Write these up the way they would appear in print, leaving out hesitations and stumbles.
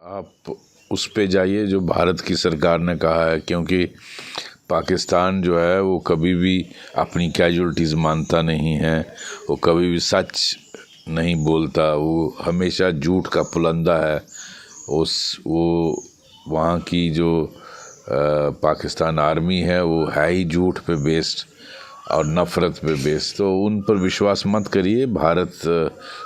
आप उस पे जाइए जो भारत की सरकार ने कहा है, क्योंकि पाकिस्तान जो है वो कभी भी अपनी कैजुअल्टीज़ मानता नहीं है, वो कभी भी सच नहीं बोलता, वो हमेशा झूठ का पुलंदा है। वो वहाँ की जो पाकिस्तान आर्मी है वो है ही झूठ पे बेस्ड और नफ़रत पे बेस्ड। तो उन पर विश्वास मत करिए। भारत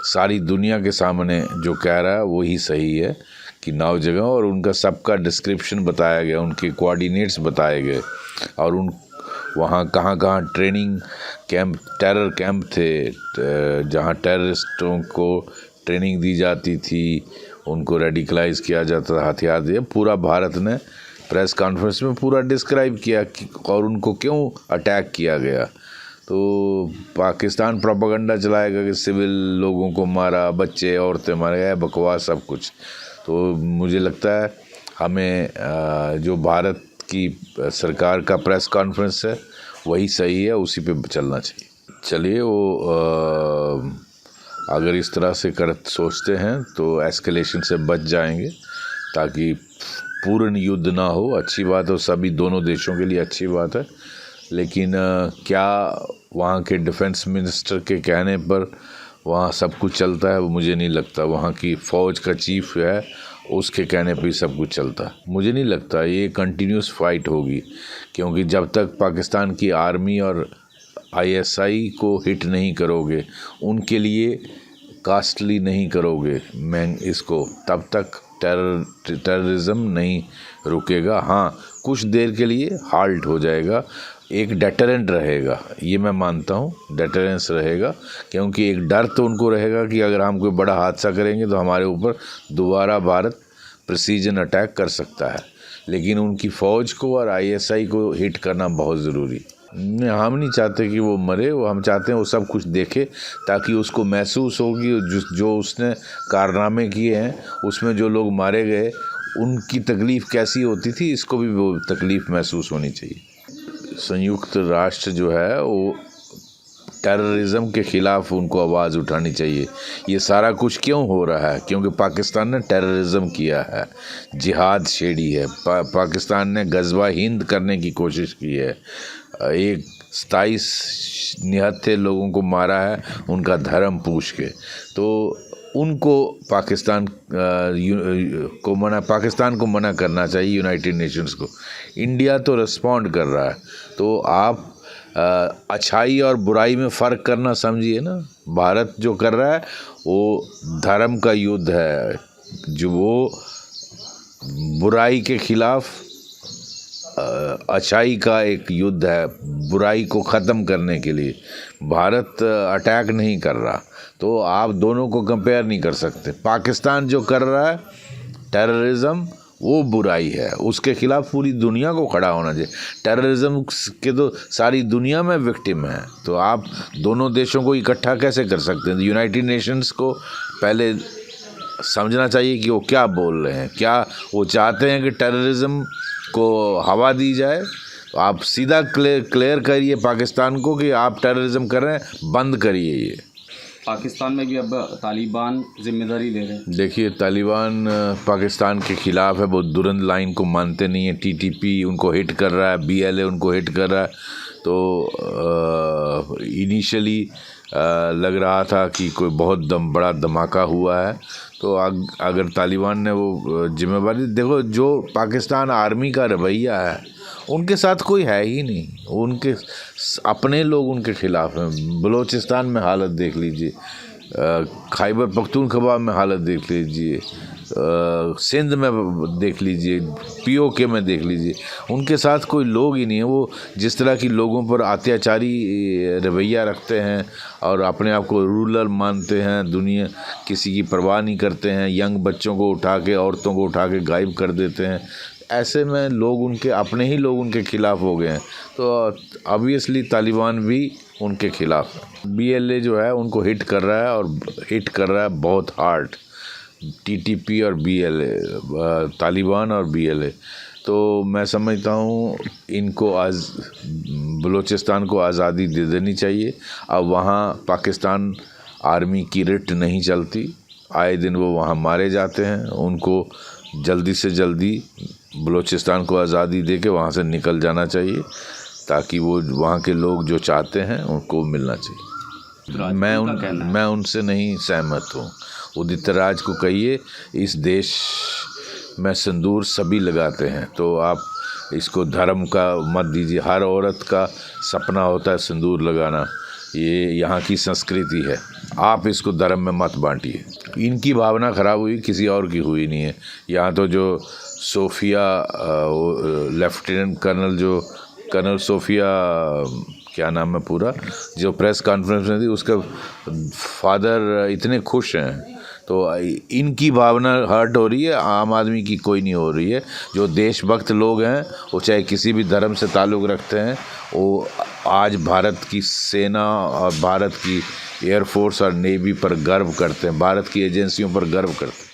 सारी दुनिया के सामने जो कह रहा है वही सही है कि 9 जगह, और उनका सबका डिस्क्रिप्शन बताया गया, उनके कोऑर्डिनेट्स बताए गए, और वहाँ कहाँ कहाँ ट्रेनिंग कैंप, टेरर कैंप थे जहाँ टेररिस्टों को ट्रेनिंग दी जाती थी, उनको रेडिकलाइज किया जाता था, हथियार दिए। पूरा भारत ने प्रेस कॉन्फ्रेंस में पूरा डिस्क्राइब किया कि और उनको क्यों अटैक किया गया। तो पाकिस्तान प्रोपेगेंडा चलाएगा कि सिविल लोगों को मारा, बच्चे औरतें मारे गए, बकवास सब कुछ। तो मुझे लगता है हमें जो भारत की सरकार का प्रेस कॉन्फ्रेंस है वही सही है, उसी पे चलना चाहिए। चलिए, वो अगर इस तरह से सोचते हैं तो एस्केलेशन से बच जाएंगे, ताकि पूर्ण युद्ध ना हो। अच्छी बात है, सभी दोनों देशों के लिए अच्छी बात है, लेकिन क्या वहाँ के डिफेंस मिनिस्टर के कहने पर वहाँ सब कुछ चलता है? वो मुझे नहीं लगता। वहाँ की फ़ौज का चीफ है, उसके कहने पे ही सब कुछ चलता है। मुझे नहीं लगता ये कंटिन्यूस फाइट होगी, क्योंकि जब तक पाकिस्तान की आर्मी और ISI को हिट नहीं करोगे, उनके लिए कास्टली नहीं करोगे इसको, तब तक टेररिज्म नहीं रुकेगा। हाँ, कुछ देर के लिए हाल्ट हो जाएगा, एक डेटरेंट रहेगा, ये मैं मानता हूँ, डेटरेंस रहेगा, क्योंकि एक डर तो उनको रहेगा कि अगर हम कोई बड़ा हादसा करेंगे तो हमारे ऊपर दोबारा भारत प्रिसीजन अटैक कर सकता है। लेकिन उनकी फ़ौज को और ISI को हिट करना बहुत ज़रूरी। हम नहीं चाहते कि वो मरे, वो हम चाहते हैं वो सब कुछ देखे, ताकि उसको महसूस हो कि जो उसने कारनामे किए हैं, उसमें जो लोग मारे गए उनकी तकलीफ़ कैसी होती थी, इसको भी वो तकलीफ़ महसूस होनी चाहिए। संयुक्त राष्ट्र जो है वो टेररिज्म के ख़िलाफ़ उनको आवाज़ उठानी चाहिए। ये सारा कुछ क्यों हो रहा है? क्योंकि पाकिस्तान ने टेररिज्म किया है, जिहाद छेड़ी है, पाकिस्तान ने गज़वा हिंद करने की कोशिश की है, 27 निहत्थे लोगों को मारा है उनका धर्म पूछ के। तो उनको पाकिस्तान को मना करना चाहिए, यूनाइटेड नेशंस को। इंडिया तो रिस्पॉन्ड कर रहा है, तो आप अच्छाई और बुराई में फ़र्क करना समझिए ना। भारत जो कर रहा है वो धर्म का युद्ध है, जो वो बुराई के खिलाफ अच्छाई का एक युद्ध है, बुराई को ख़त्म करने के लिए। भारत अटैक नहीं कर रहा, तो आप दोनों को कंपेयर नहीं कर सकते। पाकिस्तान जो कर रहा है टेररिज्म, वो बुराई है, उसके खिलाफ पूरी दुनिया को खड़ा होना चाहिए। टेररिज्म के तो सारी दुनिया में विक्टिम है, तो आप दोनों देशों को इकट्ठा कैसे कर सकते हैं? यूनाइटेड नेशंस को पहले समझना चाहिए कि वो क्या बोल रहे हैं। क्या वो चाहते हैं कि टेररिज्म को हवा दी जाए? तो आप सीधा क्लियर करिए पाकिस्तान को कि आप टेररिज्म कर रहे हैं, बंद करिए ये। पाकिस्तान में भी अब तालिबान जिम्मेदारी ले रहे हैं। देखिए, तालिबान पाकिस्तान के ख़िलाफ़ है, वो दुरंत लाइन को मानते नहीं है। TTP उनको हिट कर रहा है, BLA उनको हिट कर रहा है। तो इनिशियली लग रहा था कि कोई बहुत बड़ा धमाका हुआ है। तो अगर तालिबान ने वो जिम्मेदारी, देखो जो पाकिस्तान आर्मी का रवैया है, उनके साथ कोई है ही नहीं, उनके अपने लोग उनके खिलाफ हैं। बलूचिस्तान में हालत देख लीजिए, खैबर पख्तूनख्वा में हालत देख लीजिए, सिंध में देख लीजिए, POK में देख लीजिए, उनके साथ कोई लोग ही नहीं है। वो जिस तरह की लोगों पर अत्याचारी रवैया रखते हैं और अपने आप को रूलर मानते हैं, दुनिया किसी की परवाह नहीं करते हैं, यंग बच्चों को उठा के, औरतों को उठा के गायब कर देते हैं। ऐसे में लोग उनके अपने ही लोग उनके खिलाफ हो गए हैं, तो ऑब्वियसली तालिबान भी उनके खिलाफ है। BLA जो है उनको हिट कर रहा है, और हिट कर रहा है बहुत हार्ड। TTP और BLA, तालिबान और BLA। तो मैं समझता हूँ इनको आज बलूचिस्तान को आज़ादी दे देनी चाहिए। अब वहाँ पाकिस्तान आर्मी की रिट नहीं चलती, आए दिन वो वहाँ मारे जाते हैं, उनको जल्दी से जल्दी बलूचिस्तान को आज़ादी दे के वहाँ से निकल जाना चाहिए, ताकि वो वहाँ के लोग जो चाहते हैं उनको मिलना चाहिए। मैं उनसे नहीं सहमत हूँ। उदित राज को कहिए, इस देश में सिंदूर सभी लगाते हैं, तो आप इसको धर्म का मत दीजिए। हर औरत का सपना होता है सिंदूर लगाना, ये यहाँ की संस्कृति है। आप इसको धर्म में मत बांटिए। इनकी भावना ख़राब हुई, किसी और की हुई नहीं है। यहाँ तो जो सोफिया लेफ्टिनेंट कर्नल सोफिया, क्या नाम है पूरा, जो प्रेस कॉन्फ्रेंस में थी, उसका फादर इतने खुश हैं। तो इनकी भावना हर्ट हो रही है, आम आदमी की कोई नहीं हो रही है। जो देशभक्त लोग हैं, वो चाहे किसी भी धर्म से ताल्लुक़ रखते हैं, वो आज भारत की सेना और भारत की एयरफोर्स और नेवी पर गर्व करते हैं, भारत की एजेंसियों पर गर्व करते हैं।